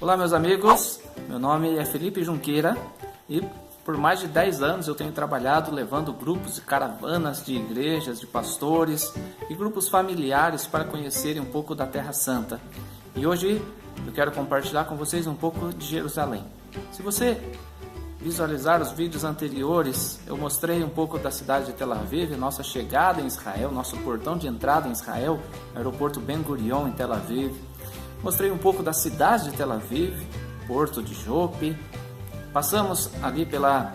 Olá meus amigos, meu nome é Felipe Junqueira e por mais de 10 anos eu tenho trabalhado levando grupos e caravanas de igrejas, de pastores e grupos familiares para conhecerem um pouco da Terra Santa. E hoje eu quero compartilhar com vocês um pouco de Jerusalém. Se você visualizar os vídeos anteriores, eu mostrei um pouco da cidade de Tel Aviv, nossa chegada em Israel, nosso portão de entrada em Israel, aeroporto Ben Gurion em Tel Aviv. Mostrei um pouco da cidade de Tel Aviv, porto de Jope. Passamos ali pela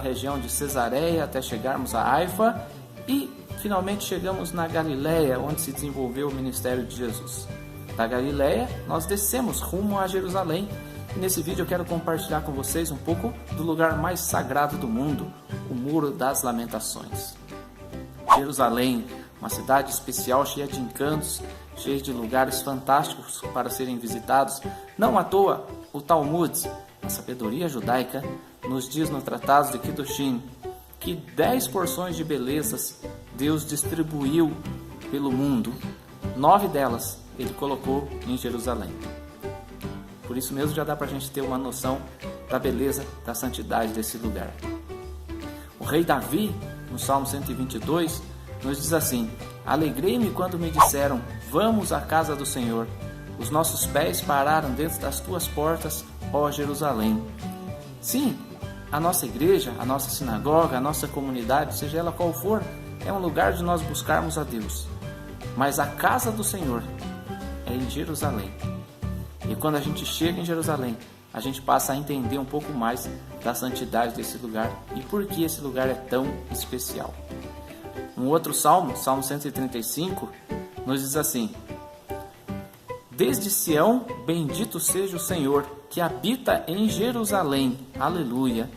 região de Cesareia até chegarmos a Haifa e finalmente chegamos na Galileia, onde se desenvolveu o ministério de Jesus. Da Galileia, nós descemos rumo a Jerusalém. E nesse vídeo eu quero compartilhar com vocês um pouco do lugar mais sagrado do mundo, o Muro das Lamentações. Jerusalém, uma cidade especial cheia de encantos, cheia de lugares fantásticos para serem visitados. Não à toa, o Talmud, a sabedoria judaica, nos diz no Tratado de Kedoshim que 10 porções de belezas Deus distribuiu pelo mundo. 9 delas ele colocou em Jerusalém. Por isso mesmo já dá para a gente ter uma noção da beleza, da santidade desse lugar. O rei Davi, no Salmo 122, nos diz assim: alegrei-me quando me disseram, vamos à casa do Senhor. Os nossos pés pararam dentro das tuas portas, ó Jerusalém. Sim, a nossa igreja, a nossa sinagoga, a nossa comunidade, seja ela qual for, é um lugar de nós buscarmos a Deus. Mas a casa do Senhor é em Jerusalém. E quando a gente chega em Jerusalém, a gente passa a entender um pouco mais da santidade desse lugar e por que esse lugar é tão especial. Um outro salmo, Salmo 135, nos diz assim: desde Sião, bendito seja o Senhor, que habita em Jerusalém. Aleluia.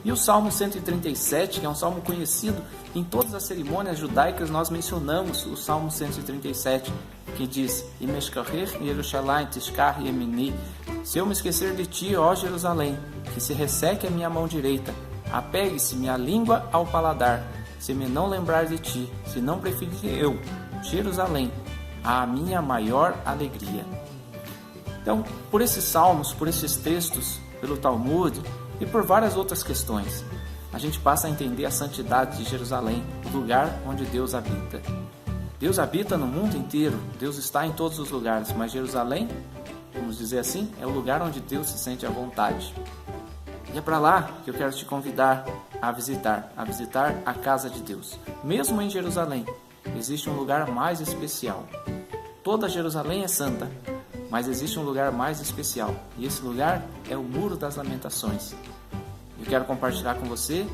E o Salmo 137, que é um salmo conhecido, em todas as cerimônias judaicas nós mencionamos o Salmo 137, que diz: Yerushalayim tishkar yemini. Se eu me esquecer de ti, ó Jerusalém, que se resseque a minha mão direita, apegue-se minha língua ao paladar, se me não lembrar de ti, se não preferir eu, Jerusalém, a minha maior alegria. Então, por esses salmos, por esses textos, pelo Talmud e por várias outras questões, a gente passa a entender a santidade de Jerusalém, o lugar onde Deus habita. Deus habita no mundo inteiro, Deus está em todos os lugares, mas Jerusalém, vamos dizer assim, é o lugar onde Deus se sente à vontade. E é para lá que eu quero te convidar a visitar a casa de Deus. Mesmo em Jerusalém, existe um lugar mais especial. Toda Jerusalém é santa, mas existe um lugar mais especial. E esse lugar é o Muro das Lamentações. Eu quero compartilhar com você,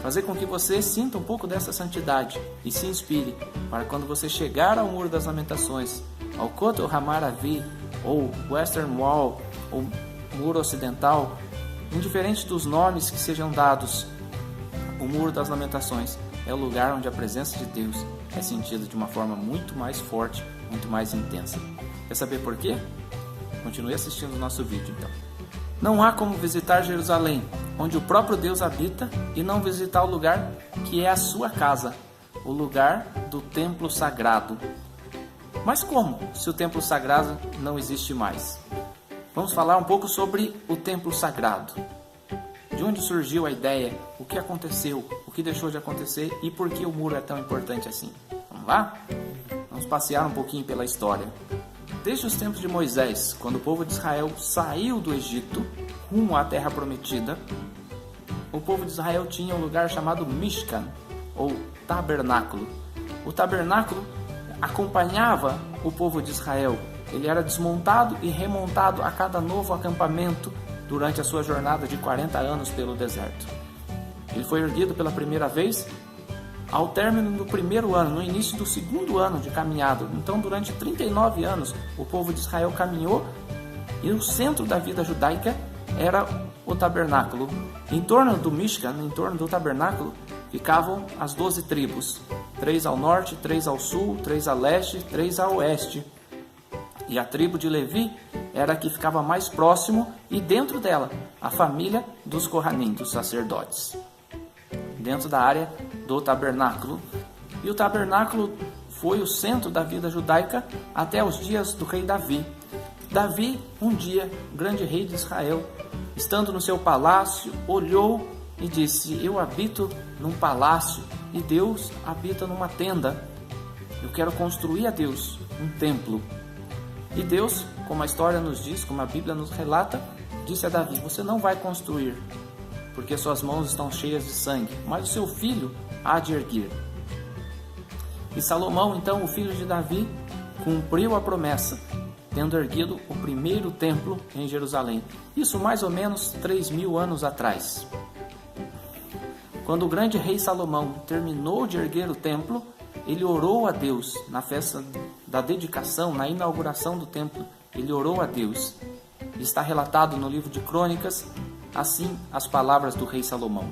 fazer com que você sinta um pouco dessa santidade e se inspire para quando você chegar ao Muro das Lamentações, ao Kotel Hamaravi, ou Western Wall, ou Muro Ocidental, indiferente dos nomes que sejam dados, o Muro das Lamentações é o lugar onde a presença de Deus é sentida de uma forma muito mais forte, muito mais intensa. Quer saber por quê? Continue assistindo o nosso vídeo então. Não há como visitar Jerusalém, onde o próprio Deus habita, e não visitar o lugar que é a sua casa, o lugar do templo sagrado. Mas como, se o templo sagrado não existe mais? Vamos falar um pouco sobre o templo sagrado. De onde surgiu a ideia, o que aconteceu, o que deixou de acontecer e por que o muro é tão importante assim. Vamos lá? Vamos passear um pouquinho pela história. Desde os tempos de Moisés, quando o povo de Israel saiu do Egito rumo à Terra Prometida, o povo de Israel tinha um lugar chamado Mishkan, ou tabernáculo. O tabernáculo acompanhava o povo de Israel. Ele era desmontado e remontado a cada novo acampamento durante a sua jornada de 40 anos pelo deserto. Ele foi erguido pela primeira vez ao término do primeiro ano, no início do segundo ano de caminhada. Então, durante 39 anos, o povo de Israel caminhou e o centro da vida judaica era o tabernáculo. Em torno do Mishkan, em torno do tabernáculo, ficavam as 12 tribos. 3 ao norte, 3 ao sul, 3 a leste, 3 a oeste. E a tribo de Levi era a que ficava mais próximo e dentro dela a família dos Kohanim, dos sacerdotes. Dentro da área do tabernáculo. E o tabernáculo foi o centro da vida judaica até os dias do rei Davi. Davi, um dia, o grande rei de Israel, estando no seu palácio, olhou e disse: eu habito num palácio e Deus habita numa tenda. Eu quero construir a Deus um templo. E Deus, como a história nos diz, como a Bíblia nos relata, disse a Davi: você não vai construir, porque suas mãos estão cheias de sangue, mas o seu filho há de erguer. E Salomão, então, o filho de Davi, cumpriu a promessa, tendo erguido o primeiro templo em Jerusalém. Isso mais ou menos 3.000 anos atrás. Quando o grande rei Salomão terminou de erguer o templo, ele orou a Deus na festa da dedicação, na inauguração do templo. Ele orou a Deus. Está relatado no livro de Crônicas, assim as palavras do rei Salomão: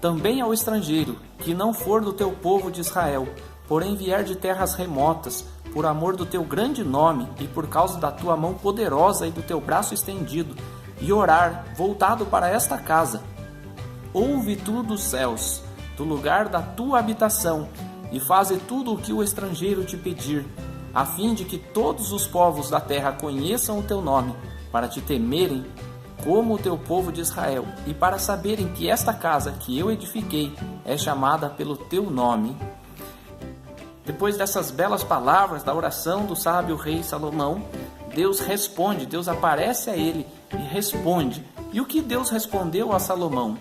também ao estrangeiro, que não for do teu povo de Israel, porém vier de terras remotas, por amor do teu grande nome e por causa da tua mão poderosa e do teu braço estendido, e orar, voltado para esta casa, ouve tu dos céus, do lugar da tua habitação, e faze tudo o que o estrangeiro te pedir, a fim de que todos os povos da terra conheçam o teu nome, para te temerem como o teu povo de Israel, e para saberem que esta casa que eu edifiquei é chamada pelo teu nome. Depois dessas belas palavras da oração do sábio rei Salomão, Deus responde, Deus aparece a ele e responde. E o que Deus respondeu a Salomão?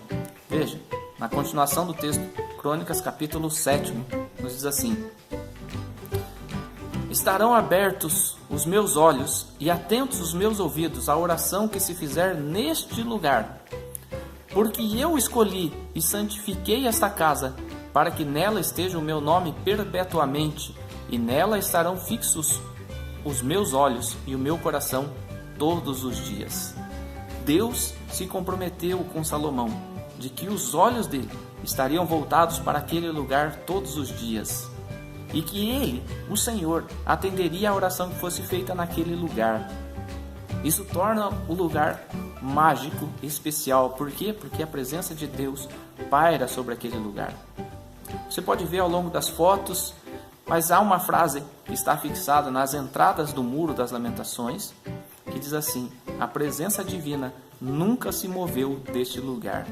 Veja, na continuação do texto, Crônicas capítulo 7, nos diz assim: estarão abertos os meus olhos e atentos os meus ouvidos à oração que se fizer neste lugar, porque eu escolhi e santifiquei esta casa, para que nela esteja o meu nome perpetuamente, e nela estarão fixos os meus olhos e o meu coração todos os dias. Deus se comprometeu com Salomão de que os olhos dele estariam voltados para aquele lugar todos os dias, e que ele, o Senhor, atenderia a oração que fosse feita naquele lugar. Isso torna o lugar mágico, especial. Por quê? Porque a presença de Deus paira sobre aquele lugar. Você pode ver ao longo das fotos, mas há uma frase que está fixada nas entradas do Muro das Lamentações, que diz assim: a presença divina nunca se moveu deste lugar.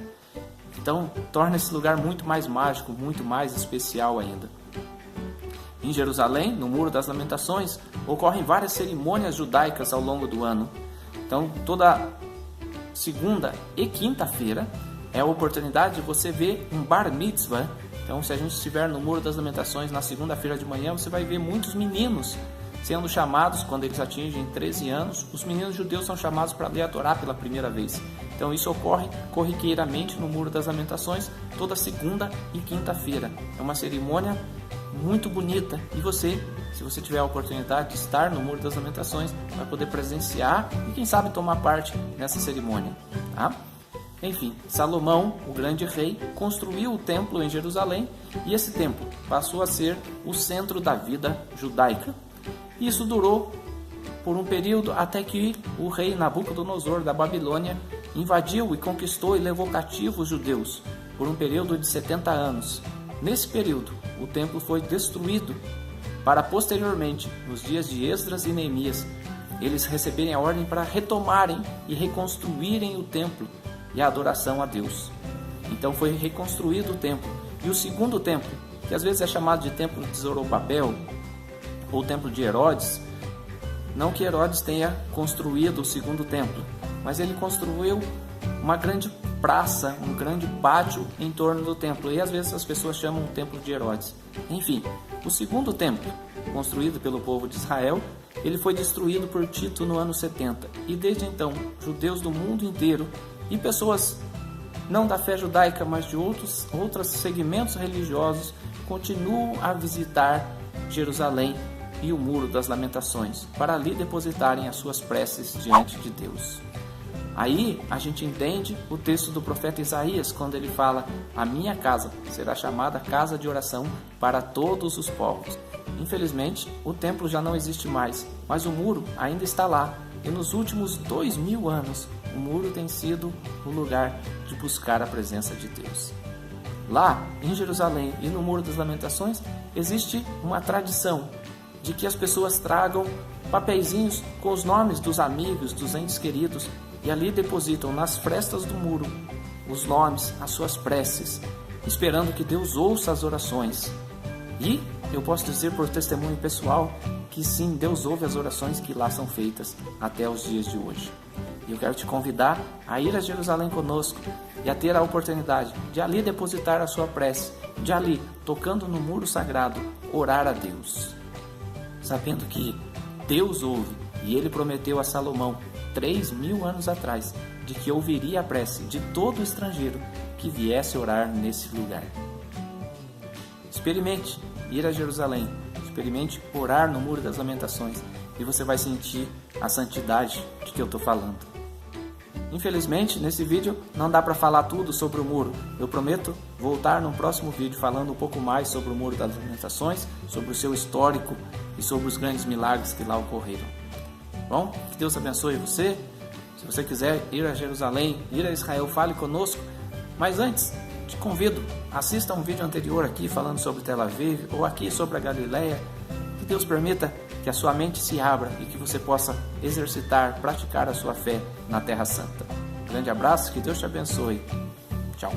Então, torna esse lugar muito mais mágico, muito mais especial ainda. Em Jerusalém, no Muro das Lamentações, ocorrem várias cerimônias judaicas ao longo do ano. Então, toda segunda e quinta-feira é a oportunidade de você ver um bar mitzvah. Então, se a gente estiver no Muro das Lamentações na segunda-feira de manhã, você vai ver muitos meninos sendo chamados, quando eles atingem 13 anos, os meninos judeus são chamados para ler a Torá pela primeira vez. Então isso ocorre corriqueiramente no Muro das Lamentações, toda segunda e quinta-feira. É uma cerimônia muito bonita e você, se você tiver a oportunidade de estar no Muro das Lamentações, vai poder presenciar e quem sabe tomar parte nessa cerimônia, tá? Enfim, Salomão, o grande rei, construiu o templo em Jerusalém e esse templo passou a ser o centro da vida judaica. Isso durou por um período até que o rei Nabucodonosor da Babilônia invadiu e conquistou e levou cativo os judeus por um período de 70 anos. Nesse período, o templo foi destruído para posteriormente, nos dias de Esdras e Neemias, eles receberem a ordem para retomarem e reconstruírem o templo e a adoração a Deus. Então foi reconstruído o templo. E o segundo templo, que às vezes é chamado de templo de Zorobabel, ou templo de Herodes, não que Herodes tenha construído o segundo templo, mas ele construiu uma grande praça, um grande pátio em torno do templo, e às vezes as pessoas chamam o templo de Herodes. Enfim, o segundo templo, construído pelo povo de Israel, ele foi destruído por Tito no ano 70, e desde então, judeus do mundo inteiro e pessoas não da fé judaica, mas de outros segmentos religiosos, continuam a visitar Jerusalém e o Muro das Lamentações, para ali depositarem as suas preces diante de Deus. Aí a gente entende o texto do profeta Isaías, quando ele fala: a minha casa será chamada casa de oração para todos os povos. Infelizmente, o templo já não existe mais, mas o muro ainda está lá, e nos últimos 2000 anos, o muro tem sido o lugar de buscar a presença de Deus. Lá, em Jerusalém e no Muro das Lamentações, existe uma tradição de que as pessoas tragam papeizinhos com os nomes dos amigos, dos entes queridos, e ali depositam nas frestas do muro os nomes, as suas preces, esperando que Deus ouça as orações. E eu posso dizer por testemunho pessoal que sim, Deus ouve as orações que lá são feitas até os dias de hoje. E eu quero te convidar a ir a Jerusalém conosco e a ter a oportunidade de ali depositar a sua prece, de ali, tocando no muro sagrado, orar a Deus, sabendo que Deus ouve, e Ele prometeu a Salomão 3.000 anos atrás de que ouviria a prece de todo estrangeiro que viesse orar nesse lugar. Experimente ir a Jerusalém, experimente orar no Muro das Lamentações e você vai sentir a santidade de que eu estou falando. Infelizmente, nesse vídeo não dá para falar tudo sobre o muro. Eu prometo voltar no próximo vídeo falando um pouco mais sobre o Muro das Lamentações, sobre o seu histórico e sobre os grandes milagres que lá ocorreram. Bom, que Deus abençoe você. Se você quiser ir a Jerusalém, ir a Israel, fale conosco. Mas antes, te convido, assista um vídeo anterior aqui falando sobre Tel Aviv ou aqui sobre a Galileia. Que Deus permita que a sua mente se abra e que você possa exercitar, praticar a sua fé na Terra Santa. Grande abraço, que Deus te abençoe. Tchau.